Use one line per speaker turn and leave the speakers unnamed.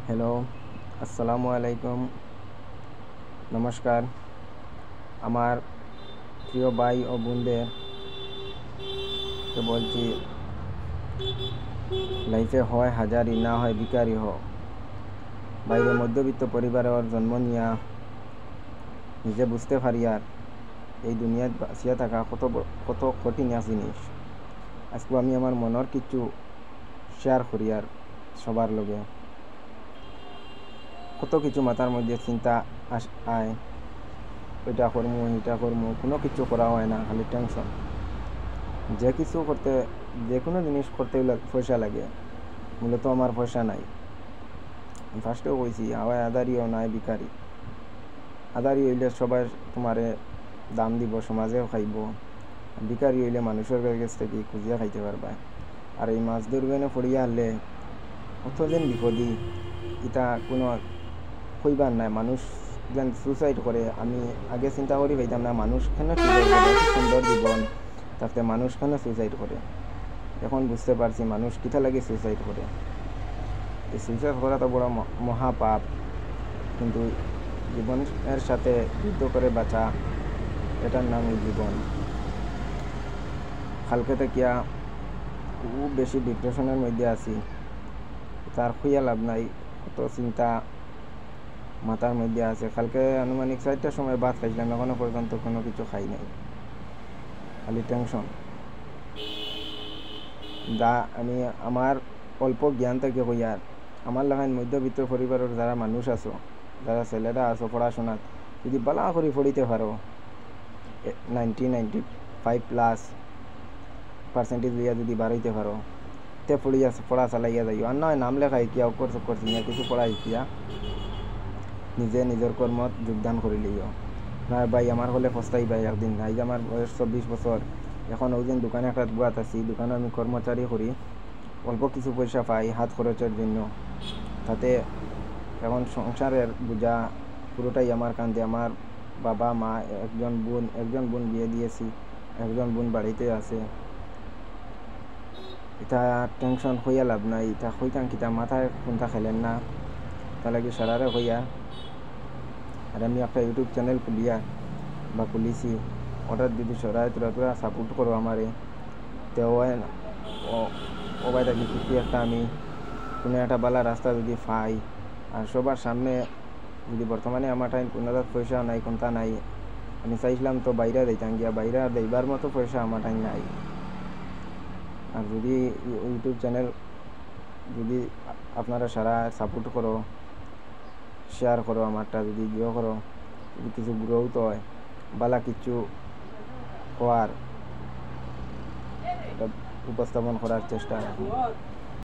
Hello, আসসালামু আলাইকুম। নমস্কার। আমার প্রিয় ভাই ও বোনদেরকে বলছি, লাইফে হয় হাজারি, না হয় ভিখারি হও। বাইরে মধ্যবিত্ত পরিবারে ওর জন্ম নিয়া নিজে বুঝতে পারি আর এই দুনিয়ায় বাঁচিয়া থাকা কত কঠিন জিনিস। আজকে আমি আমার মনের কিছু শেয়ার করি আর সবার লগে। কত কিছু মাথার মধ্যে চিন্তা আয়, ওইটা করমু এইটা করমু, কোনো কিছু করা হয় না, খালি টেনশন। যে কোনো জিনিস করতে হলে পয়সা লাগে। মূলত আমার পয়সা নাই। ফার্স্টেও কইছি, হয় আদারিও নাই ভিখারি। আদারি হইলে সবাই তোমারে দাম দিব, সমাজেও খাইব। ভিখারি হইলে মানুষের কাছ থেকে খুঁজিয়া খাইতে পারবা। আর এই মাছ ধরবেনে পড়িয়া হলে কতদিন বিপদী, এটা কোনো কইবার নাই। মানুষ যেন সুসাইড করে, আমি আগে চিন্তা করি পাইতাম না মানুষ কেন সুসাইড করে। এত সুন্দর জীবন থাকতে মানুষ কেন সুসাইড করে। এখন বুঝতে পারছি মানুষ কিতা লাগে সুসাইড করে। এই সুসাইড করা তো বড় মহাপাপ, কিন্তু জীবনের সাথে যুদ্ধ করে বাঁচা, এটার নামই জীবন। কালকে থেকে খুব বেশি ডিপ্রেশনের মধ্যে আছি, তার খুঁয়া লাভ নাই। কত চিন্তা মাথার মধ্যে আছে। কালকে আনুমানিক 4টার সময় ভাত খাইছিলাম, এখনো পর্যন্ত কোনো কিছু খাই নাই, খালি টেনশন। আমি আমার অল্প জ্ঞান থেকে কইয়ার, আমার লাগান মধ্যবিত্ত পরিবারের যারা মানুষ আছো, যারা ছেলেরা আছো পড়াশোনাত, যদি বালা করে পড়িতে পারো, 95+% লইয়া যদি বাড়াইতে পারো, তে পড়া চালাইয়া যাইও। আর নয় নাম লেখা শিকিয়া করছি না, কিছু পড়া শিকিয়া নিজে নিজের কর্মত যোগদান করে লইও। না ভাই, আমার হলে পস্তাই ভাই একদিন। আজ আমার বয়স 24 বছর। এখন ওই দিন দোকানে একটা বুয়াত আছি, দোকানে আমি কর্মচারী করি, অল্প কিছু পয়সা পাই হাত খরচের জন্য। তাতে এখন সংসারের বোঝা পুরোটাই আমার কাঁধে। আমার বাবা মা, একজন বোন বিয়ে দিয়েছি, একজন বোন বাড়িতে আছে। এটা টেনশন হইয়া লাভ নাই। এটা হইতাম কিতা মাথায় কোনটা খেলেন না, তা লাগে সারারে হইয়া। আর আমি একটা ইউটিউব চ্যানেল খুলিছি। ওটা যদি সরাই তোরা সাপোর্ট করো আমারে, তো ও ভাই থাকি কিছু একটা আমি কোনো একটা বালা রাস্তা যদি পাই। আর সবার সামনে যদি বর্তমানে আমার টাইম কোনো পয়সা নাই, কোনটা নাই। আমি চাইছিলাম তো বাইরে দিতাম গিয়া, বাইরে দেইবার মতো পয়সা আমার টাইম নাই। আর যদি ইউটিউব চ্যানেল যদি আপনারা সারা সাপোর্ট করো, শেয়ার করো, আমারটা যদি করো, যদি কিছু গ্রোথ হয়, বালা কিছু হওয়ার, এটা উপস্থাপন করার চেষ্টা রাখি।